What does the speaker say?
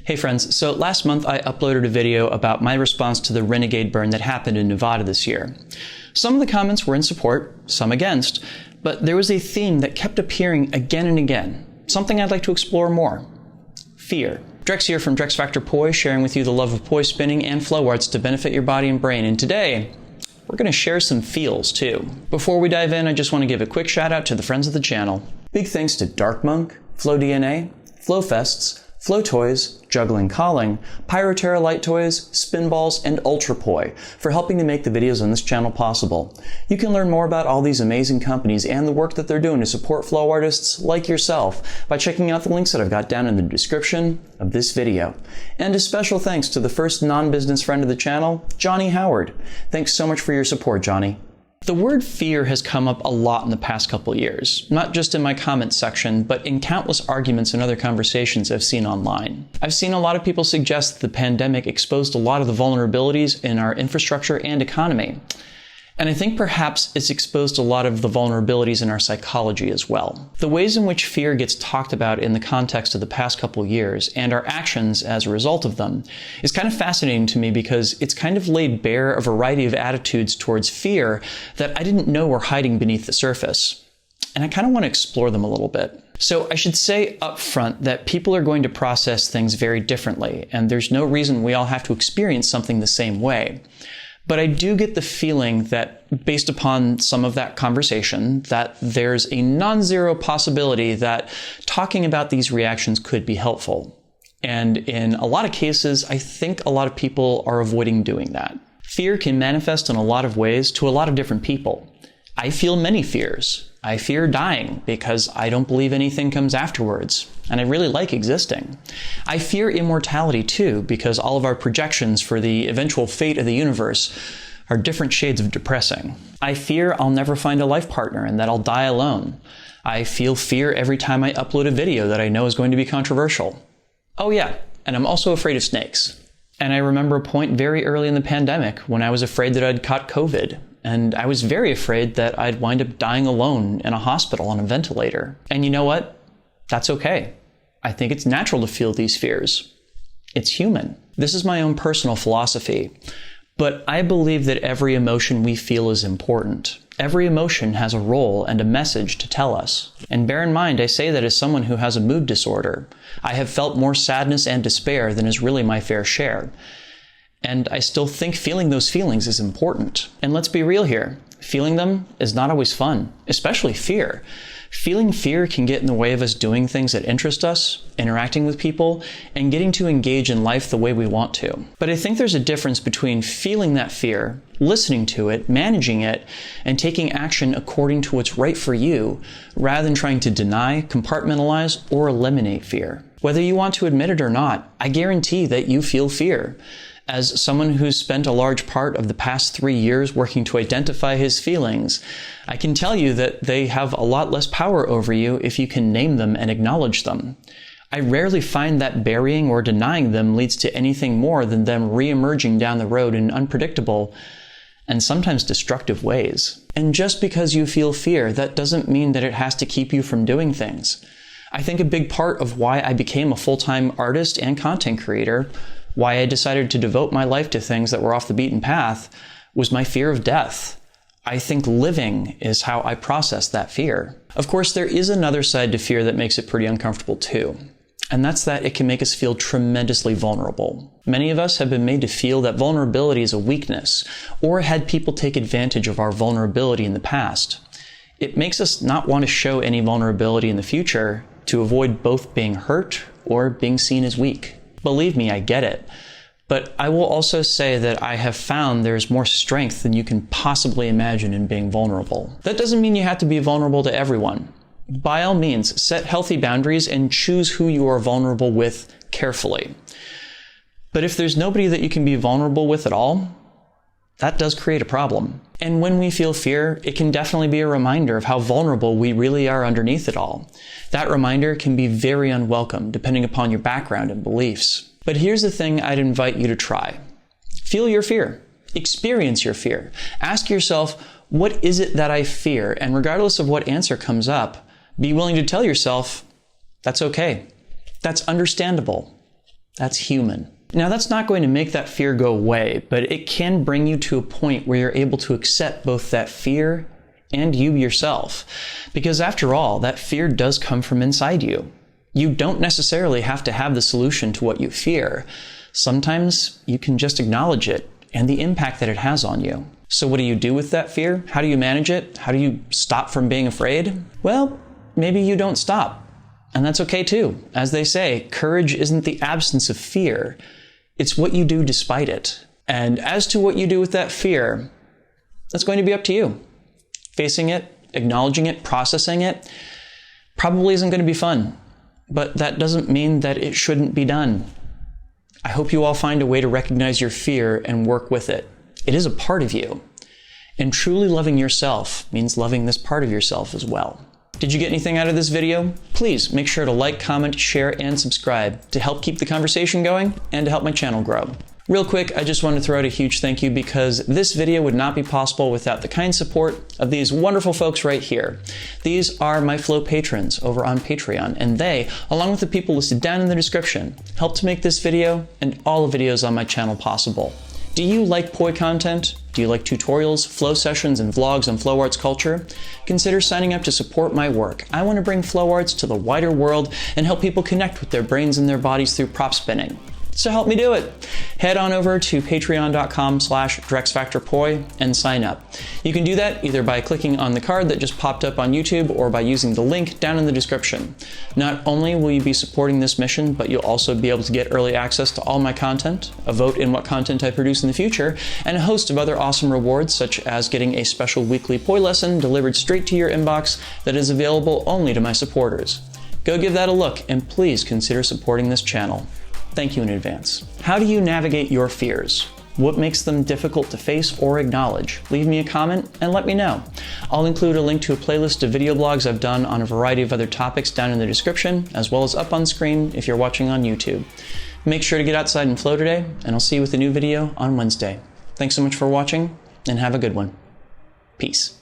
Hey friends, so last month I uploaded a video about my response to the Renegade burn that happened in Nevada this year. Some of the comments were in support, some against, but there was a theme that kept appearing again and again, something I'd like to explore more. Fear. Drex here from Drex Factor Poi, sharing with you the love of poi spinning and flow arts to benefit your body and brain, and today, we're going to share some feels too. Before we dive in, I just want to give a quick shout out to the friends of the channel. Big thanks to Dark Monk, Flow DNA, Flow Fests, Flow Toys, Juggling Calling, Pyroterra Light Toys, Spinballs, and Ultrapoi for helping to make the videos on this channel possible. You can learn more about all these amazing companies and the work that they're doing to support flow artists like yourself by checking out the links that I've got down in the description of this video. And a special thanks to the first non-business friend of the channel, Johnny Howard. Thanks so much for your support, Johnny. The word fear has come up a lot in the past couple years, not just in my comments section, but in countless arguments and other conversations I've seen online. I've seen a lot of people suggest that the pandemic exposed a lot of the vulnerabilities in our infrastructure and economy. And I think perhaps it's exposed a lot of the vulnerabilities in our psychology as well. The ways in which fear gets talked about in the context of the past couple years and our actions as a result of them is kind of fascinating to me because it's kind of laid bare a variety of attitudes towards fear that I didn't know were hiding beneath the surface. And I kind of want to explore them a little bit. So I should say up front that people are going to process things very differently, and there's no reason we all have to experience something the same way. But I do get the feeling that, based upon some of that conversation, that there's a non-zero possibility that talking about these reactions could be helpful. And in a lot of cases, I think a lot of people are avoiding doing that. Fear can manifest in a lot of ways to a lot of different people. I feel many fears. I fear dying because I don't believe anything comes afterwards, and I really like existing. I fear immortality too, because all of our projections for the eventual fate of the universe are different shades of depressing. I fear I'll never find a life partner and that I'll die alone. I feel fear every time I upload a video that I know is going to be controversial. Oh yeah, and I'm also afraid of snakes. And I remember a point very early in the pandemic when I was afraid that I'd caught COVID. And I was very afraid that I'd wind up dying alone in a hospital on a ventilator. And you know what? That's okay. I think it's natural to feel these fears. It's human. This is my own personal philosophy. But I believe that every emotion we feel is important. Every emotion has a role and a message to tell us. And bear in mind, I say that as someone who has a mood disorder. I have felt more sadness and despair than is really my fair share. And I still think feeling those feelings is important. And let's be real here. Feeling them is not always fun, especially fear. Feeling fear can get in the way of us doing things that interest us, interacting with people, and getting to engage in life the way we want to. But I think there's a difference between feeling that fear, listening to it, managing it, and taking action according to what's right for you, rather than trying to deny, compartmentalize, or eliminate fear. Whether you want to admit it or not, I guarantee that you feel fear. As someone who's spent a large part of the past 3 years working to identify his feelings, I can tell you that they have a lot less power over you if you can name them and acknowledge them. I rarely find that burying or denying them leads to anything more than them re-emerging down the road in unpredictable and sometimes destructive ways. And just because you feel fear, that doesn't mean that it has to keep you from doing things. I think a big part of why I became a full-time artist and content creator, why I decided to devote my life to things that were off the beaten path, was my fear of death. I think living is how I process that fear. Of course, there is another side to fear that makes it pretty uncomfortable too. And that's that it can make us feel tremendously vulnerable. Many of us have been made to feel that vulnerability is a weakness, or had people take advantage of our vulnerability in the past. It makes us not want to show any vulnerability in the future to avoid both being hurt or being seen as weak. Believe me, I get it. But I will also say that I have found there's more strength than you can possibly imagine in being vulnerable. That doesn't mean you have to be vulnerable to everyone. By all means, set healthy boundaries and choose who you are vulnerable with carefully. But if there's nobody that you can be vulnerable with at all, that does create a problem. And when we feel fear, it can definitely be a reminder of how vulnerable we really are underneath it all. That reminder can be very unwelcome depending upon your background and beliefs. But here's the thing I'd invite you to try. Feel your fear. Experience your fear. Ask yourself, what is it that I fear? And regardless of what answer comes up, be willing to tell yourself, that's okay. That's understandable. That's human. Now, that's not going to make that fear go away, but it can bring you to a point where you're able to accept both that fear and you yourself. Because after all, that fear does come from inside you. You don't necessarily have to have the solution to what you fear. Sometimes you can just acknowledge it and the impact that it has on you. So what do you do with that fear? How do you manage it? How do you stop from being afraid? Well, maybe you don't stop. And that's okay too. As they say, courage isn't the absence of fear. It's what you do despite it. And as to what you do with that fear, that's going to be up to you. Facing it, acknowledging it, processing it, probably isn't going to be fun. But that doesn't mean that it shouldn't be done. I hope you all find a way to recognize your fear and work with it. It is a part of you. And truly loving yourself means loving this part of yourself as well. Did you get anything out of this video? Please make sure to like, comment, share, and subscribe to help keep the conversation going and to help my channel grow. Real quick, I just want to throw out a huge thank you because this video would not be possible without the kind support of these wonderful folks right here. These are my Flow patrons over on Patreon, and they, along with the people listed down in the description, help to make this video and all the videos on my channel possible. Do you like Poi content? Do you like tutorials, flow sessions, and vlogs on flow arts culture? Consider signing up to support my work. I want to bring flow arts to the wider world and help people connect with their brains and their bodies through prop spinning. So help me do it. Head on over to patreon.com/DrexFactorPoi and sign up. You can do that either by clicking on the card that just popped up on YouTube or by using the link down in the description. Not only will you be supporting this mission, but you'll also be able to get early access to all my content, a vote in what content I produce in the future, and a host of other awesome rewards, such as getting a special weekly Poi lesson delivered straight to your inbox that is available only to my supporters. Go give that a look, and please consider supporting this channel. Thank you in advance. How do you navigate your fears? What makes them difficult to face or acknowledge? Leave me a comment and let me know. I'll include a link to a playlist of video blogs I've done on a variety of other topics down in the description, as well as up on screen if you're watching on YouTube. Make sure to get outside and flow today, and I'll see you with a new video on Wednesday. Thanks so much for watching, and have a good one. Peace.